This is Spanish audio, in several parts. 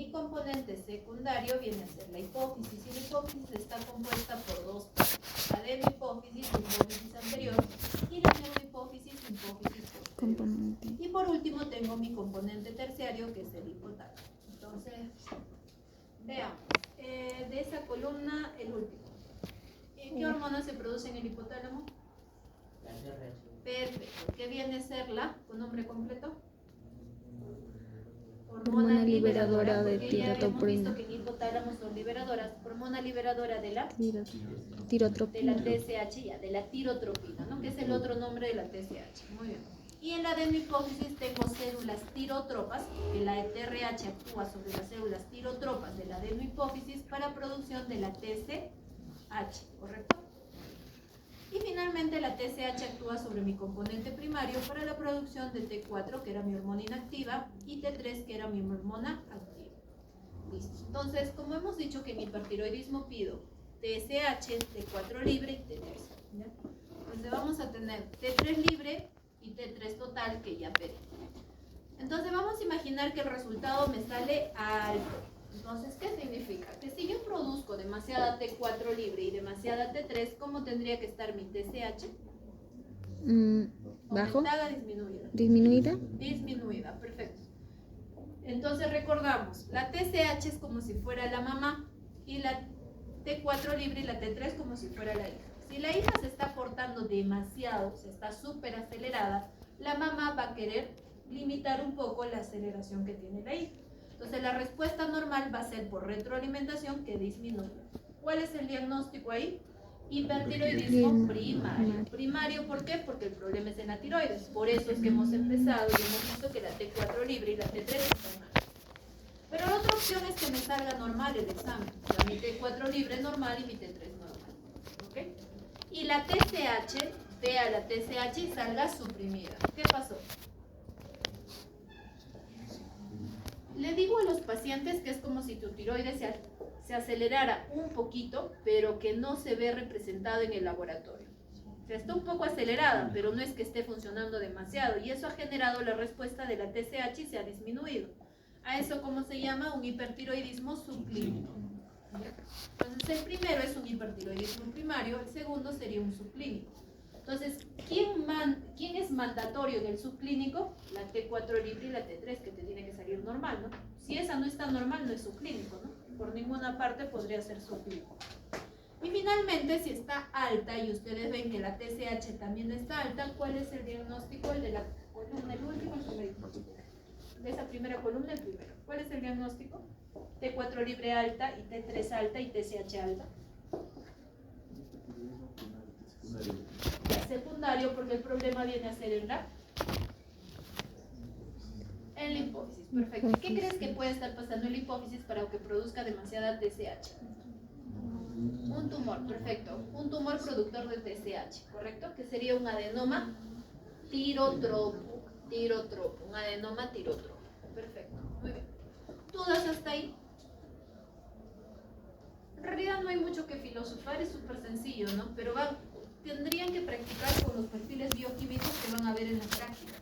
mi componente secundario viene a ser la hipófisis, y la hipófisis está compuesta por dos partes: adenohipófisis, hipófisis anterior, y la neurohipófisis, hipófisis posterior. Y por último tengo mi componente terciario, que es el hipotálamo. Entonces, veamos, de esa columna, el último. ¿Qué hormona se produce en el hipotálamo? Perfecto. ¿Qué viene a ser con nombre completo? Hormona liberadora de tirotoprina. Que en hipotálamo son liberadoras. Hormona liberadora de la Tirotropina. de la TSH, de la tirotropina, ¿no? Que es el otro nombre de la TSH. Muy bien. Y en la adenohipófisis tengo células tirotropas, que la TRH actúa sobre las células tirotropas de la adenohipófisis para producción de la TSH, ¿correcto? Y finalmente la TSH actúa sobre mi componente primario para la producción de T4, que era mi hormona inactiva, y T3, que era mi hormona activa. Listo. Entonces, como hemos dicho que en hipertiroidismo pido TSH, T4 libre y T3, ¿ya? Entonces vamos a tener T3 libre y T3 total, que ya pedí. Entonces vamos a imaginar que el resultado me sale alto. Entonces, ¿qué significa? Que si yo produzco demasiada T4 libre y demasiada T3, ¿cómo tendría que estar mi TSH? ¿Bajo? ¿Aumentada, disminuida? ¿Disminuida? Disminuida, perfecto. Entonces recordamos, la TSH es como si fuera la mamá y la T4 libre y la T3 como si fuera la hija. Si la hija se está portando demasiado, se está súper acelerada, la mamá va a querer limitar un poco la aceleración que tiene la hija. Entonces la respuesta normal va a ser por retroalimentación, que disminuya. ¿Cuál es el diagnóstico ahí? Hipertiroidismo primario. Primario, ¿por qué? Porque el problema es en la tiroides. Por eso es que hemos empezado y hemos visto que la T4 libre y la T3 están mal. Pero la otra opción es que me salga normal el examen. O sea, mi T4 libre normal y mi T3 normal. ¿Ok? Y la TSH, vea la TSH y salga suprimida. ¿Qué pasó? Le digo a los pacientes que es como si tu tiroides se acelerara un poquito, pero que no se ve representado en el laboratorio. O sea, está un poco acelerada, pero no es que esté funcionando demasiado. Y eso ha generado la respuesta de la TSH y se ha disminuido. A eso, ¿cómo se llama? Un hipertiroidismo subclínico. Entonces, el primero es un hipertiroidismo primario, el segundo sería un subclínico. Entonces, ¿quién es mandatorio en el subclínico? La T4 libre y la T3, que te tiene que salir normal, ¿no? Si esa no está normal, no es subclínico, ¿no? Por ninguna parte podría ser subclínico. Y finalmente, si está alta y ustedes ven que la TSH también está alta, ¿cuál es el diagnóstico? El de la columna, el último, el primero. De esa primera columna, el primero. ¿Cuál es el diagnóstico? T4 libre alta y T3 alta y TSH alta. Secundario, porque el problema viene a ser en la hipófisis. Perfecto. ¿Qué crees que puede estar pasando en la hipófisis para que produzca demasiada TSH? Un tumor, perfecto. Un tumor productor de TSH, ¿correcto? Que sería un adenoma tirotropo. Un adenoma tirotropo. Perfecto, muy bien. ¿Dudas hasta ahí? En realidad no hay mucho que filosofar, es súper sencillo, ¿no? Pero tendrían que practicar con los perfiles bioquímicos que van a ver en la práctica.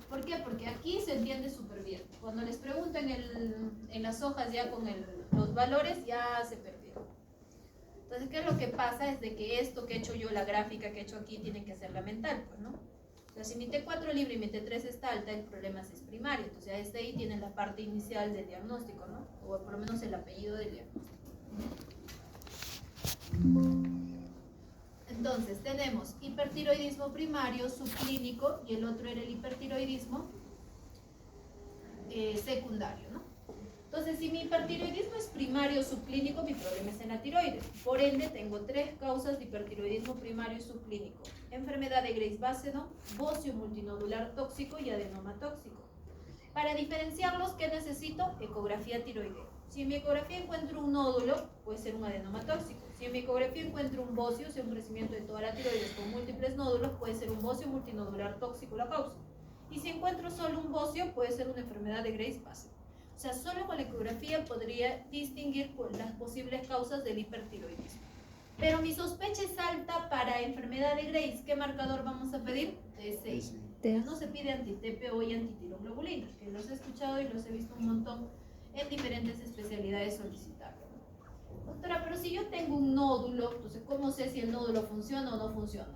¿Por qué? Porque aquí se entiende súper bien. Cuando les preguntan en las hojas ya con los valores, ya se perdieron. Entonces, ¿qué es lo que pasa? Es de que esto que he hecho yo, la gráfica que he hecho aquí, tiene que ser la mental, pues, ¿no? O sea, si mi T4 libre y mi T3 está alta, el problema es primario. Entonces, este ahí tiene la parte inicial del diagnóstico, ¿no? O por lo menos el apellido del diagnóstico. Entonces tenemos hipertiroidismo primario, subclínico, y el otro era el hipertiroidismo secundario, ¿no? Entonces, si mi hipertiroidismo es primario, subclínico, mi problema es en la tiroides. Por ende, tengo tres causas de hipertiroidismo primario y subclínico: enfermedad de Graves-Basedow, bocio multinodular tóxico y adenoma tóxico. Para diferenciarlos, ¿qué necesito? Ecografía tiroidea. Si en mi ecografía encuentro un nódulo, puede ser un adenoma tóxico. Si en mi ecografía encuentro un bocio, o sea, un crecimiento de toda la tiroides con múltiples nódulos, puede ser un bocio multinodular tóxico la causa. Y si encuentro solo un bocio, puede ser una enfermedad de Graves-Basedow. O sea, solo con la ecografía podría distinguir las posibles causas del hipertiroidismo. Pero mi sospecha es alta para enfermedad de Graves. ¿Qué marcador vamos a pedir? T6. No se pide anti-TPO y antitiroglobulina, que los he escuchado y los he visto un montón en diferentes especialidades solicitables. Doctora, pero si yo tengo un nódulo, entonces ¿cómo sé si el nódulo funciona o no funciona?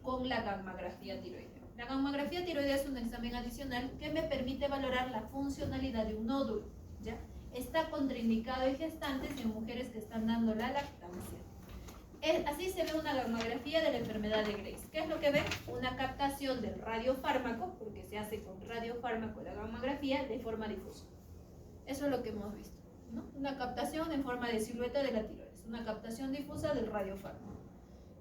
Con la gammagrafía tiroidea. La gammagrafía tiroidea es un examen adicional que me permite valorar la funcionalidad de un nódulo, ¿ya? Está contraindicado en gestantes y en mujeres que están dando la lactancia. Así se ve una gammagrafía de la enfermedad de Graves. ¿Qué es lo que ve? Una captación del radiofármaco, porque se hace con radiofármaco la gammagrafía de forma difusa. Eso es lo que hemos visto, ¿no? Una captación en forma de silueta de la tiroides, una captación difusa del radiofármaco.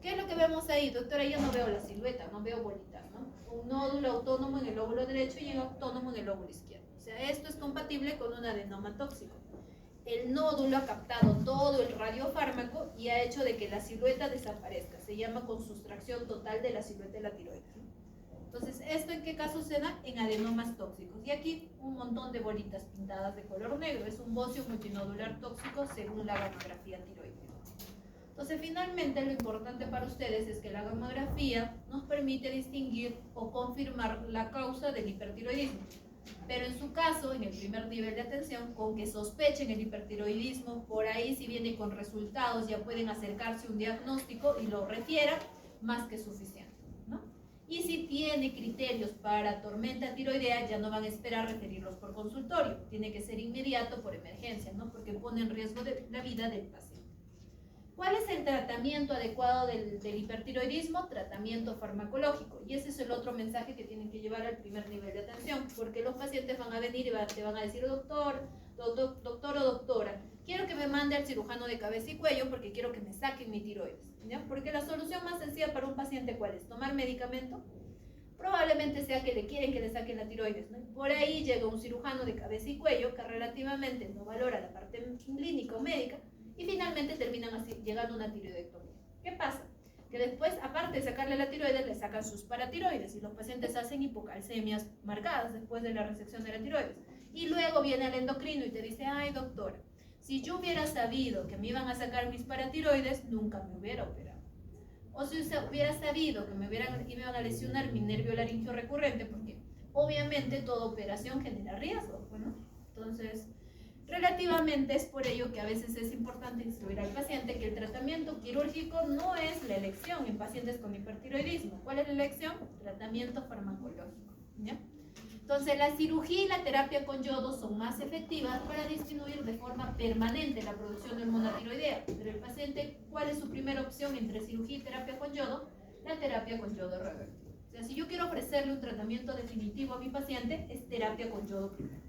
¿Qué es lo que vemos ahí? Doctora, yo no veo la silueta, no veo bolitas, ¿no? Un nódulo autónomo en el lóbulo derecho y un autónomo en el lóbulo izquierdo. O sea, esto es compatible con un adenoma tóxico. El nódulo ha captado todo el radiofármaco y ha hecho de que la silueta desaparezca. Se llama consustracción total de la silueta de la tiroides, ¿no? Entonces, ¿esto en qué caso se da? En adenomas tóxicos. Y aquí un montón de bolitas pintadas de color negro. Es un bocio multinodular tóxico según la gammagrafía tiroidea. Entonces, finalmente, lo importante para ustedes es que la gammagrafía nos permite distinguir o confirmar la causa del hipertiroidismo. Pero en su caso, en el primer nivel de atención, con que sospechen el hipertiroidismo, por ahí si viene con resultados ya pueden acercarse a un diagnóstico y lo refieran, más que suficiente, ¿no? Y si tiene criterios para tormenta tiroidea, ya no van a esperar referirlos por consultorio. Tiene que ser inmediato por emergencia, ¿no? Porque pone en riesgo la vida del paciente. ¿Cuál es el tratamiento adecuado del hipertiroidismo? Tratamiento farmacológico. Y ese es el otro mensaje que tienen que llevar al primer nivel de atención, porque los pacientes van a venir y te van a decir, doctor o doctora, quiero que me mande al cirujano de cabeza y cuello porque quiero que me saquen mi tiroides, ¿ya? Porque la solución más sencilla para un paciente, ¿cuál es? ¿Tomar medicamento? Probablemente sea que le quieren que le saquen la tiroides, ¿no? Por ahí llega un cirujano de cabeza y cuello que relativamente no valora la parte clínica o médica, y finalmente terminan así, llegando a una tiroidectomía. ¿Qué pasa? Que después, aparte de sacarle la tiroides, le sacan sus paratiroides y los pacientes hacen hipocalcemias marcadas después de la resección de la tiroides. Y luego viene el endocrino y te dice, ay doctora, si yo hubiera sabido que me iban a sacar mis paratiroides, nunca me hubiera operado. O si hubiera sabido que me iban a lesionar mi nervio laringio recurrente, porque obviamente toda operación genera riesgo, ¿no? Entonces, relativamente es por ello que a veces es importante instruir al paciente que el tratamiento quirúrgico no es la elección en pacientes con hipertiroidismo. ¿Cuál es la elección? Tratamiento farmacológico, ¿ya? Entonces, la cirugía y la terapia con yodo son más efectivas para disminuir de forma permanente la producción de hormona tiroidea. Pero el paciente, ¿cuál es su primera opción entre cirugía y terapia con yodo? La terapia con yodo revertible. O sea, si yo quiero ofrecerle un tratamiento definitivo a mi paciente, es terapia con yodo primero.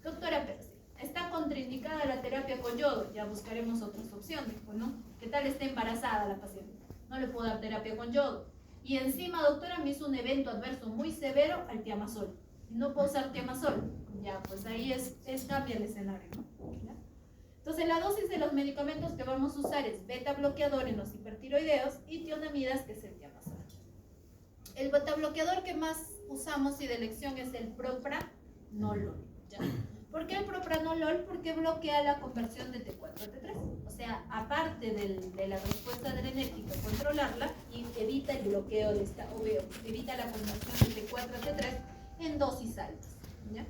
Doctora Percy, está contraindicada la terapia con yodo, ya buscaremos otras opciones, ¿no? ¿Qué tal está embarazada la paciente? No le puedo dar terapia con yodo. Y encima, doctora, me hizo un evento adverso muy severo al tiamazol. No puedo usar tiamazol. Ya, pues ahí cambia el escenario, ¿no? ¿Ya? Entonces, la dosis de los medicamentos que vamos a usar es beta bloqueador en los hipertiroideos y tionamidas, que es el tiamazol. El beta bloqueador que más usamos y de elección es el propranolol, ¿ya? ¿Por qué el propranolol? Porque bloquea la conversión de T4 a T3. O sea, aparte de la respuesta adrenérgica, controlarla y evita el bloqueo de esta, evita la conversión de T4 a T3 en dosis altas, ¿ya?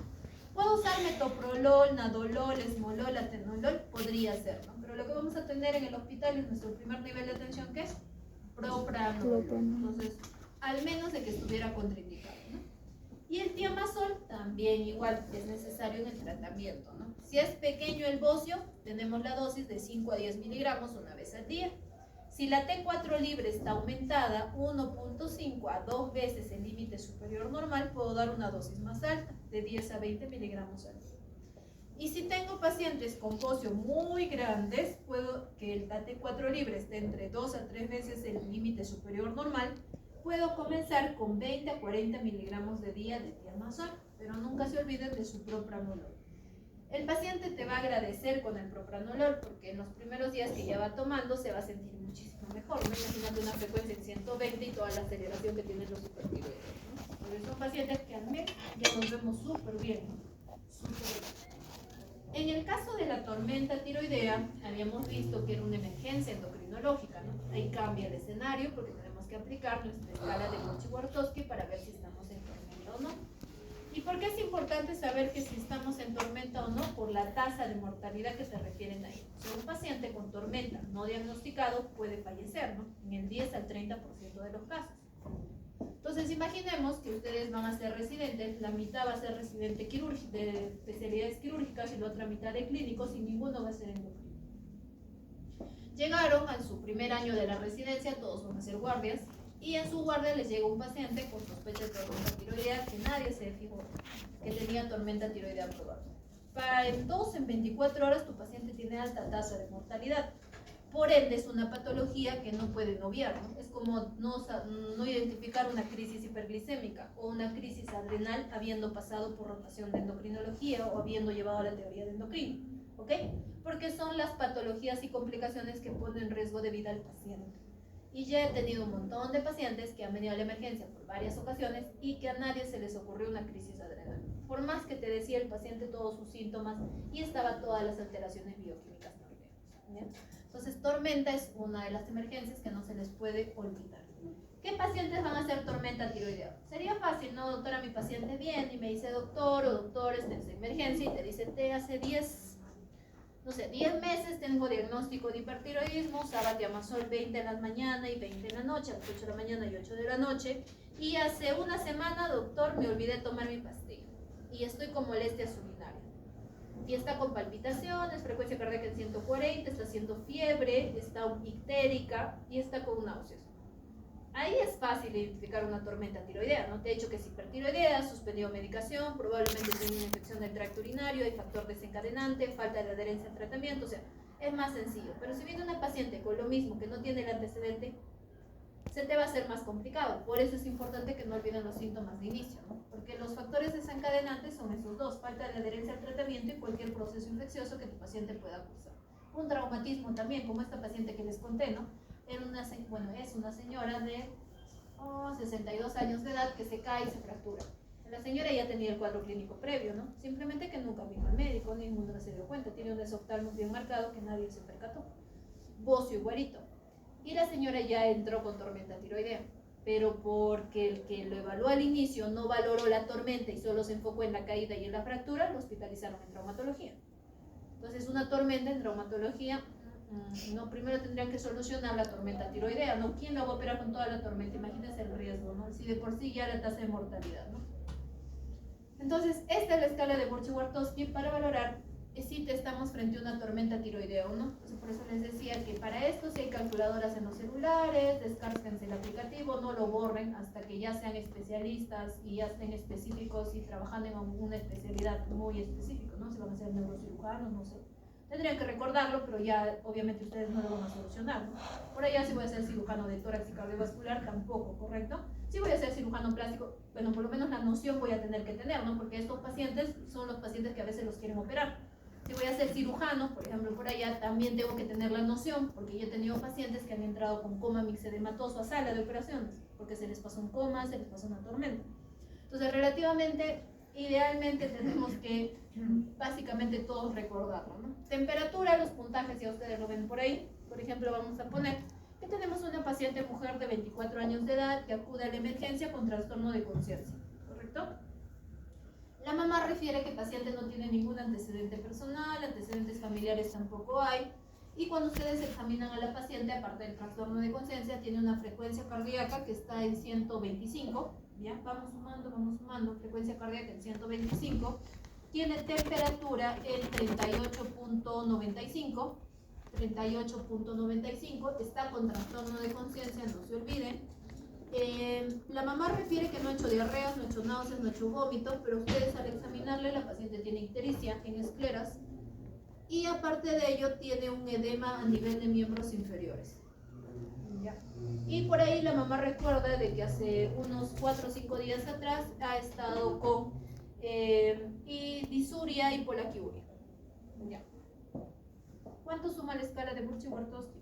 ¿Puedo usar metoprolol, nadolol, esmolol, atenolol? Podría ser, ¿no? Pero lo que vamos a tener en el hospital es nuestro primer nivel de atención, que es propranolol. Entonces, al menos de que estuviera contraindicado, ¿no? Y el tiamazol también igual es necesario en el tratamiento, ¿no? Si es pequeño el bocio, tenemos la dosis de 5 a 10 miligramos una vez al día. Si la T4 libre está aumentada 1.5 a 2 veces el límite superior normal, puedo dar una dosis más alta, de 10 a 20 miligramos al día. Y si tengo pacientes con bocio muy grandes, puedo que la T4 libre esté entre 2 a 3 veces el límite superior normal, puedo comenzar con 20 a 40 miligramos de día de tiamazol, pero nunca se olviden de su propranolol. El paciente te va a agradecer con el propranolol porque en los primeros días que ya va tomando se va a sentir muchísimo mejor, ¿no? Imagínate una frecuencia en 120 y toda la aceleración que tienen los hipertiroides, ¿no? Porque son pacientes que al mes ya nos vemos súper bien, ¿no? Súper bien. En el caso de la tormenta tiroidea, habíamos visto que era una emergencia endocrinológica, ¿no? Ahí cambia el escenario porque tenemos que aplicar nuestra escala de Borchy-Wartowski para ver si estamos en tormenta o no. ¿Y por qué es importante saber que si estamos en tormenta o no? Por la la tasa de mortalidad que se refieren ahí. O sea, un paciente con tormenta no diagnosticado puede fallecer, ¿no? En el 10 al 30% de los casos. Entonces, imaginemos que ustedes van a ser residentes, la mitad va a ser residente de especialidades quirúrgicas y la otra mitad de clínicos y ninguno va a ser endocrino. Llegaron a su primer año de la residencia, todos van a ser guardias, y en su guardia les llega un paciente con sospecha de tormenta tiroidea que nadie se fijó que tenía tormenta tiroidea probable. En 24 horas tu paciente tiene alta tasa de mortalidad. Por ende, es una patología que no pueden obviar, ¿no? Es como no identificar una crisis hiperglicémica o una crisis adrenal habiendo pasado por rotación de endocrinología o habiendo llevado a la teoría de endocrino, ¿ok? Porque son las patologías y complicaciones que ponen en riesgo de vida al paciente. Y ya he tenido un montón de pacientes que han venido a la emergencia por varias ocasiones y que a nadie se les ocurrió una crisis adrenal. Por más que te decía el paciente todos sus síntomas y estaba todas las alteraciones bioquímicas también, ¿bien? Entonces, tormenta es una de las emergencias que no se les puede olvidar. ¿Qué pacientes van a hacer tormenta tiroidea? Sería fácil, ¿no, doctora? Mi paciente viene y me dice, doctor o doctor, está en emergencia y te dice, te hace 10 meses tengo diagnóstico de hipertiroidismo, usaba Diamazol 20 en la mañana y 20 en la noche, a las 8 de la mañana y 8 de la noche, y hace una semana, doctor, me olvidé de tomar mi pastilla y estoy con molestias urinarias. Y está con palpitaciones, frecuencia cardíaca en 140, está haciendo fiebre, está ictérica y está con náuseas. Ahí es fácil identificar una tormenta tiroidea, ¿no? Te he dicho que es hipertiroidea, suspendido medicación, probablemente tiene una infección del tracto urinario, hay factor desencadenante, falta de adherencia al tratamiento, o sea, es más sencillo. Pero si viene una paciente con lo mismo, que no tiene el antecedente, se te va a hacer más complicado. Por eso es importante que no olviden los síntomas de inicio, ¿no? Porque los factores desencadenantes son esos dos: falta de adherencia al tratamiento y cualquier proceso infeccioso que tu paciente pueda cursar. Un traumatismo también, como esta paciente que les conté, ¿no? Es una señora de 62 años de edad que se cae y se fractura. La señora ya tenía el cuadro clínico previo, ¿no? Simplemente que nunca vino al médico, ninguno se dio cuenta. Tiene un esoftalmo bien marcado que nadie se percató. Bocio y güerito. Y la señora ya entró con tormenta tiroidea, pero porque el que lo evaluó al inicio no valoró la tormenta y solo se enfocó en la caída y en la fractura, lo hospitalizaron en traumatología. Entonces, una tormenta en traumatología, no, primero tendrían que solucionar la tormenta tiroidea, ¿no? ¿Quién la va a operar con toda la tormenta? Imagínense el riesgo, ¿no? Si de por sí ya la tasa de mortalidad, ¿no? Entonces, esta es la escala de Borchy-Wartowski para valorar si te estamos frente a una tormenta tiroidea o no. Entonces, por eso les decía que para esto, si hay calculadoras en los celulares, descárguense el aplicativo, no lo borren hasta que ya sean especialistas y ya estén específicos y trabajando en una especialidad muy específica, ¿no? Si van a ser neurocirujanos, no sé. Tendrían que recordarlo, pero ya obviamente ustedes no lo van a solucionar, ¿no? Por allá, si voy a ser cirujano de tórax y cardiovascular, tampoco, ¿correcto? Si voy a ser cirujano plástico, bueno, por lo menos la noción voy a tener que tener, ¿no? Porque estos pacientes son los pacientes que a veces los quieren operar. Si voy a ser cirujano, por ejemplo, por allá, también tengo que tener la noción, porque yo he tenido pacientes que han entrado con coma mixedematoso a sala de operaciones, porque se les pasó un coma, se les pasó una tormenta. Entonces, relativamente, idealmente tenemos que básicamente todos recordarlo, ¿no? Temperatura, los puntajes, ya ustedes lo ven por ahí. Por ejemplo, vamos a poner que tenemos una paciente mujer de 24 años de edad que acude a la emergencia con trastorno de conciencia, ¿correcto? La mamá refiere que el paciente no tiene ningún antecedente personal, antecedentes familiares tampoco hay, y cuando ustedes examinan a la paciente, aparte del trastorno de conciencia, tiene una frecuencia cardíaca que está en 125, ¿ya? Vamos sumando, frecuencia cardíaca en 125, tiene temperatura en 38.95, está con trastorno de conciencia, no se olviden. La mamá refiere que no ha hecho diarreas, no ha hecho náuseas, no ha hecho vómito, pero ustedes al examinarle, la paciente tiene ictericia en escleras y aparte de ello tiene un edema a nivel de miembros inferiores. ¿Ya? Y por ahí la mamá recuerda de que hace unos 4 o 5 días atrás ha estado con disuria y polaquiuria. ¿Ya? ¿Cuánto suma la escala de Borchy-Wartowski?